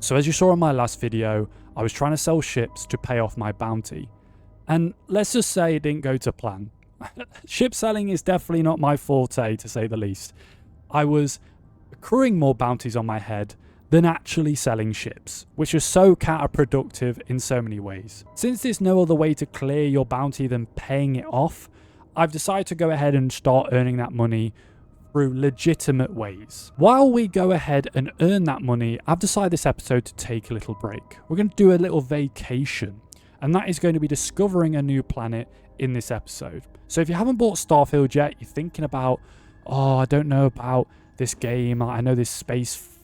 So as you saw in my last video, I was trying to sell ships to pay off my bounty. And let's just say it didn't go to plan. Ship selling is definitely not my forte, to say the least. I was accruing more bounties on my head than actually selling ships, which is so counterproductive in so many ways. Since there's no other way to clear your bounty than paying it off, I've decided to go ahead and start earning that money through legitimate ways. While we go ahead and earn that money, I've decided this episode to take a little break. We're going to do a little vacation, and that is going to be discovering a new planet in this episode. So if you haven't bought Starfield yet, you're thinking about, oh, I don't know about this game, I know this space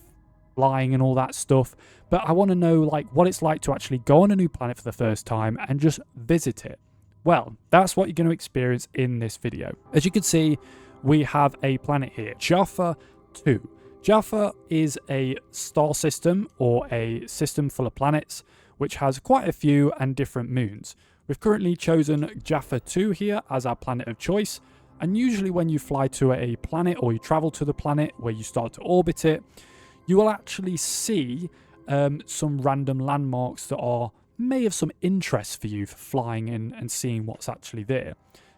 flying and all that stuff, but I want to know like what it's like to actually go on a new planet for the first time and just visit it. Well, that's what you're going to experience in this video. As you can see, we have a planet here, Jaffa 2. Jaffa is a star system, or a system full of planets, which has quite a few and different moons. We've currently chosen Jaffa 2 here as our planet of choice, and usually when you fly to a planet or you travel to the planet where you start to orbit it, you will actually see some random landmarks that may have some interest for you for flying in and seeing what's actually there.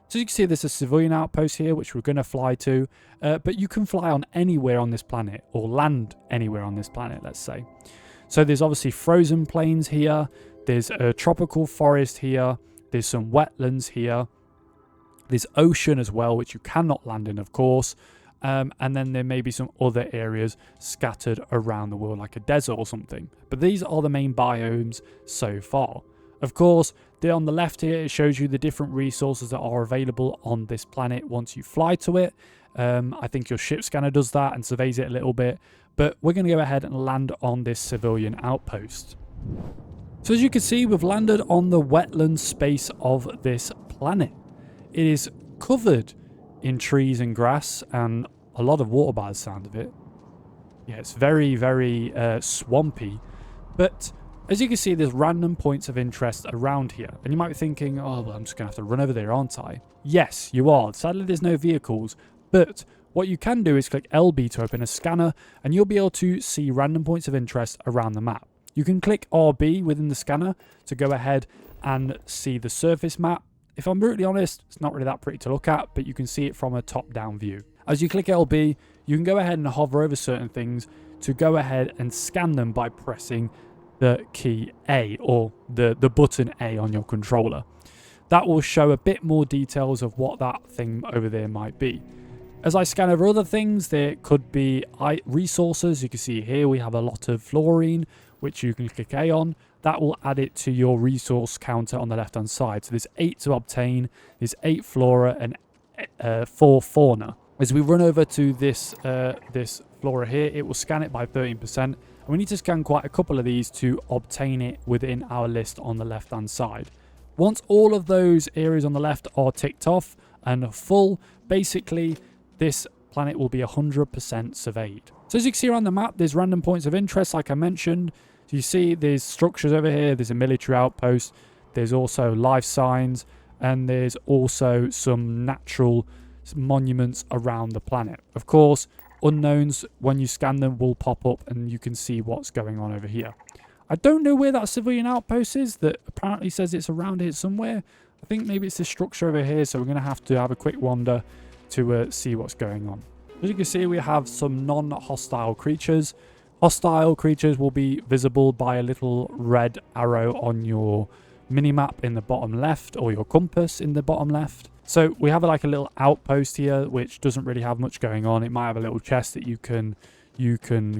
So you can see there's a civilian outpost here, which we're going to fly to, but you can fly on anywhere on this planet, or land anywhere on this planet, let's say. So there's obviously frozen plains here, there's a tropical forest here, there's some wetlands here, there's ocean as well, which you cannot land in, of course, and then there may be some other areas scattered around the world, like a desert or something. But these are the main biomes so far. Of course, there on the left here, it shows you the different resources that are available on this planet once you fly to it. I think your ship scanner does that and surveys it a little bit. But we're going to go ahead and land on this civilian outpost. So as you can see, we've landed on the wetland space of this planet. It is covered in trees and grass and a lot of water by the sound of it. Yeah, it's very, very swampy. But as you can see, there's random points of interest around here. And you might be thinking, oh, well, I'm just going to have to run over there, aren't I? Yes, you are. Sadly, there's no vehicles. But what you can do is click LB to open a scanner, and you'll be able to see random points of interest around the map. You can click RB within the scanner to go ahead and see the surface map. If I'm brutally honest, it's not really that pretty to look at, but you can see it from a top-down view. As you click LB, you can go ahead and hover over certain things to go ahead and scan them by pressing the key A, or the button A on your controller. That will show a bit more details of what that thing over there might be. As I scan over other things, there could be resources. You can see here we have a lot of fluorine, which you can click A on. That will add it to your resource counter on the left hand side. So there's 8 to obtain, there's 8 flora and 4 fauna. As we run over to this flora here, it will scan it by 13%. And we need to scan quite a couple of these to obtain it within our list on the left hand side. Once all of those areas on the left are ticked off and full, basically this planet will be 100% surveyed. So as you can see around the map, there's random points of interest like I mentioned. So you see there's structures over here, there's a military outpost, there's also life signs, and there's also some natural monuments around the planet. Of course, unknowns, when you scan them, will pop up and you can see what's going on over here. I don't know where that civilian outpost is that apparently says it's around here somewhere. I think maybe it's this structure over here, so we're going to have a quick wander to see what's going on. As you can see, we have some non-hostile creatures. Hostile creatures will be visible by a little red arrow on your minimap in the bottom left, or your compass in the bottom left. So we have like a little outpost here, which doesn't really have much going on. It might have a little chest that you can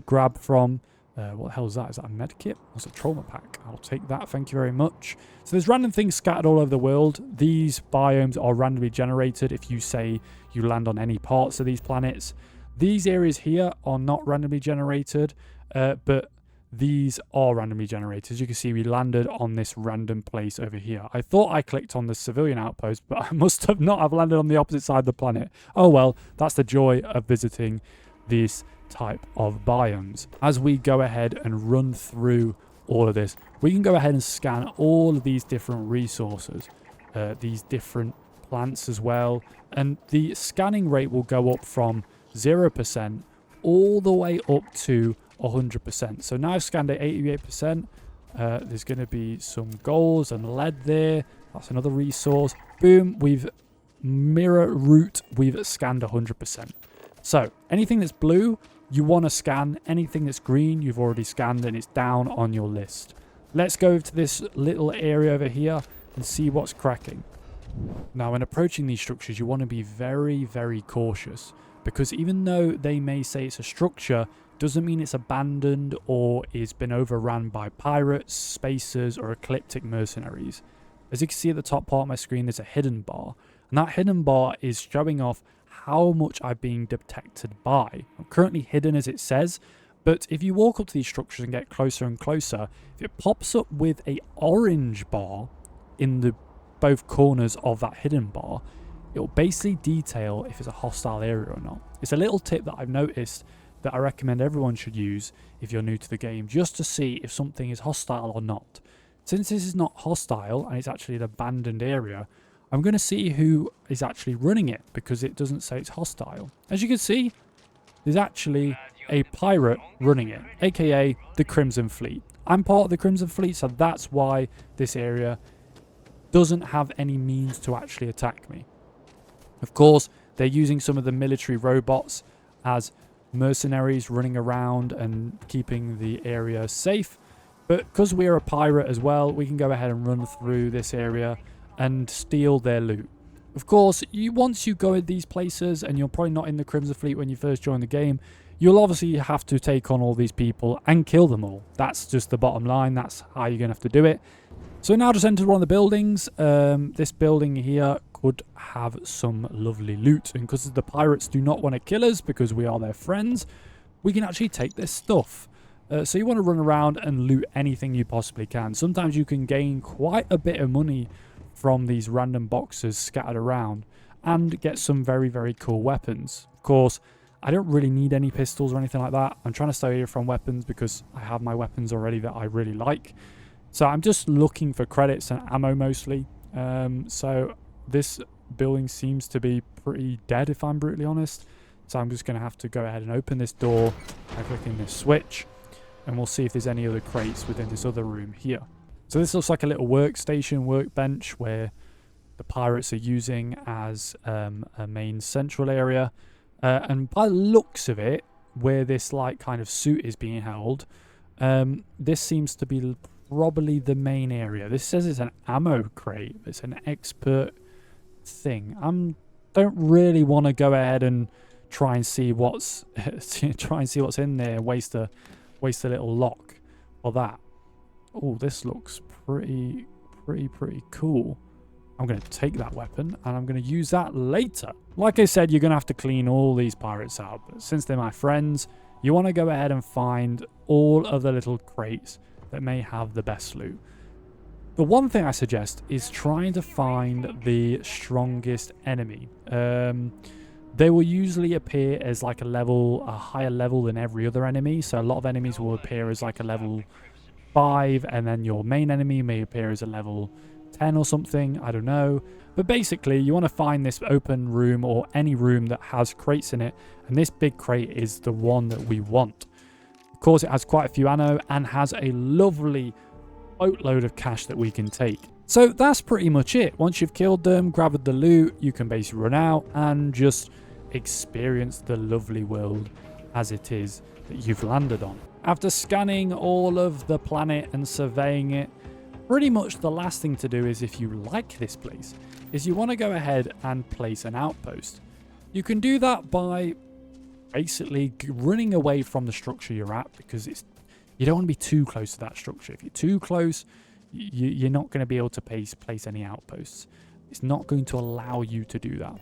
grab from. What the hell is that? Is that a medkit? That's a trauma pack. I'll take that. Thank you very much. So there's random things scattered all over the world. These biomes are randomly generated if you say you land on any parts of these planets. These areas here are not randomly generated, but these are randomly generated. As you can see, we landed on this random place over here. I thought I clicked on the civilian outpost, but I must have not have landed on the opposite side of the planet. Oh well, that's the joy of visiting this type of biomes. As we go ahead and run through all of this, we can go ahead and scan all of these different resources, these different plants as well, and the scanning rate will go up from 0% all the way up to 100%. So now I've scanned it 88%. There's going to be some goals and lead there. That's another resource. Boom, we've mirror root, we've scanned 100%. So anything that's blue, you want to scan. Anything that's green, you've already scanned and it's down on your list. Let's go to this little area over here and see what's cracking. Now, when approaching these structures, you want to be very, very cautious, because even though they may say it's a structure, doesn't mean it's abandoned or is been overrun by pirates, spacers, or ecliptic mercenaries. As you can see at the top part of my screen, there's a hidden bar, and that hidden bar is showing off how much I'm being detected by. I'm currently hidden as it says, but if you walk up to these structures and get closer and closer, if it pops up with a orange bar in the both corners of that hidden bar, it will basically detail if it's a hostile area or not. It's a little tip that I've noticed that I recommend everyone should use if you're new to the game, just to see if something is hostile or not. Since this is not hostile and it's actually an abandoned area, I'm going to see who is actually running it, because it doesn't say it's hostile. As you can see, there's actually a pirate running it, aka the Crimson Fleet. I'm part of the Crimson Fleet, so that's why this area doesn't have any means to actually attack me. Of course, they're using some of the military robots as mercenaries running around and keeping the area safe, but because we're a pirate as well, we can go ahead and run through this area and steal their loot. Of course, once you go in these places, and you're probably not in the Crimson Fleet when you first join the game, you'll obviously have to take on all these people and kill them all. That's just the bottom line. That's how you're going to have to do it. So now just entered one of the buildings. This building here could have some lovely loot, and because the pirates do not want to kill us because we are their friends, we can actually take their stuff. So you want to run around and loot anything you possibly can. Sometimes you can gain quite a bit of money from these random boxes scattered around and get some very, very cool weapons. Of course, I don't really need any pistols or anything like that. I'm trying to stay away from weapons because I have my weapons already that I really like. So I'm just looking for credits and ammo mostly. So this building seems to be pretty dead, if I'm brutally honest. So I'm just going to have to go ahead and open this door by clicking this switch, and we'll see if there's any other crates within this other room here. So this looks like a little workstation, workbench, where the pirates are using as a main central area. And by the looks of it, where this like kind of suit is being held, this seems to be probably the main area. This says it's an ammo crate. It's an expert thing. Don't really want to go ahead and try and see what's in there. Waste a little lock for that. Oh, this looks pretty cool. I'm going to take that weapon and I'm going to use that later. Like I said, you're going to have to clean all these pirates out, but since they're my friends, you want to go ahead and find all of the little crates that may have the best loot. The one thing I suggest is trying to find the strongest enemy. They will usually appear as like a higher level than every other enemy. So a lot of enemies will appear as like a level 5, and then your main enemy may appear as a level 10 or something. I don't know. But basically, you want to find this open room or any room that has crates in it. And this big crate is the one that we want. Of course, it has quite a few ammo and has a lovely boatload of cash that we can take. So that's pretty much it. Once you've killed them, grabbed the loot, you can basically run out and just experience the lovely world as it is that you've landed on. After scanning all of the planet and surveying it, pretty much the last thing to do is, if you like this place, is you want to go ahead and place an outpost. You can do that by basically running away from the structure you're at, because you don't want to be too close to that structure. If you're too close, you're not going to be able to place any outposts. It's not going to allow you to do that.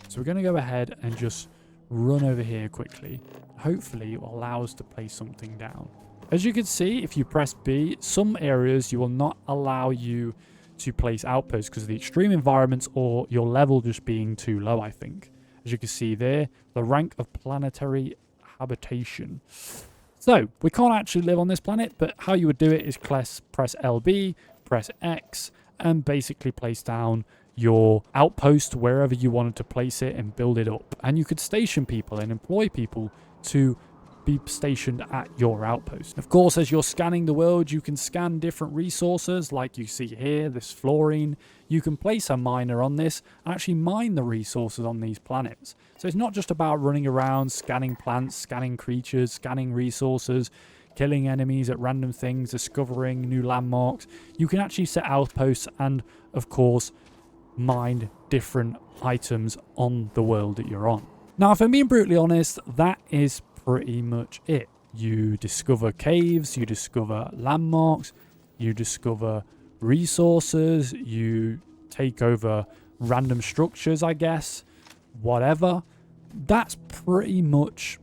So we're going to go ahead and just run over here quickly. Hopefully it will allow us to place something down. As you can see, if you press B, some areas you will not allow you to place outposts because of the extreme environments or your level just being too low, I think. As you can see there, the rank of planetary habitation. So we can't actually live on this planet, but how you would do it is press LB, press X, and basically place down your outpost wherever you wanted to place it and build it up. And you could station people and employ people to be stationed at your outpost. Of course, as you're scanning the world, you can scan different resources like you see here, this fluorine. You can place a miner on this and actually mine the resources on these planets. So it's not just about running around, scanning plants, scanning creatures, scanning resources, killing enemies at random things, discovering new landmarks. You can actually set outposts and, of course, mine different items on the world that you're on. Now, if I'm being brutally honest, that is pretty much it. You discover caves, you discover landmarks, you discover resources, you take over random structures, I guess, whatever. That's pretty much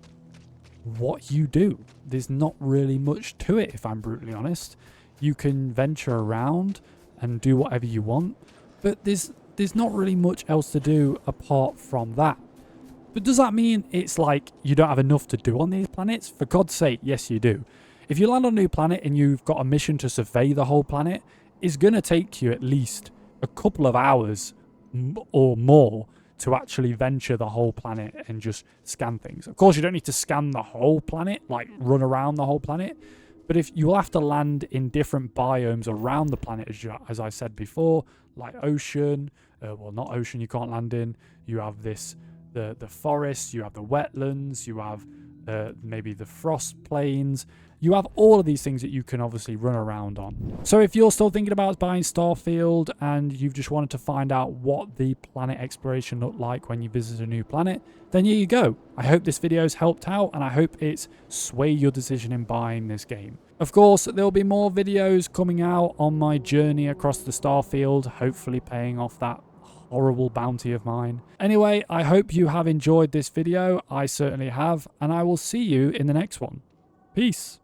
what you do. There's not really much to it, if I'm brutally honest. You can venture around and do whatever you want, but there's not really much else to do apart from that. But does that mean it's like you don't have enough to do on these planets? For God's sake, yes you do. If you land on a new planet and you've got a mission to survey the whole planet, it's going to take you at least a couple of hours or more to actually venture the whole planet and just scan things. Of course, you don't need to scan the whole planet, like run around the whole planet. But if you will have to land in different biomes around the planet, as I said before, like ocean, well, not ocean, you can't land in. You have this, the forests, you have the wetlands, you have maybe the frost plains. You have all of these things that you can obviously run around on. So if you're still thinking about buying Starfield and you've just wanted to find out what the planet exploration looked like when you visit a new planet, then here you go. I hope this video has helped out and I hope it's swayed your decision in buying this game. Of course, there'll be more videos coming out on my journey across the Starfield, hopefully paying off that horrible bounty of mine. Anyway, I hope you have enjoyed this video. I certainly have, and I will see you in the next one. Peace.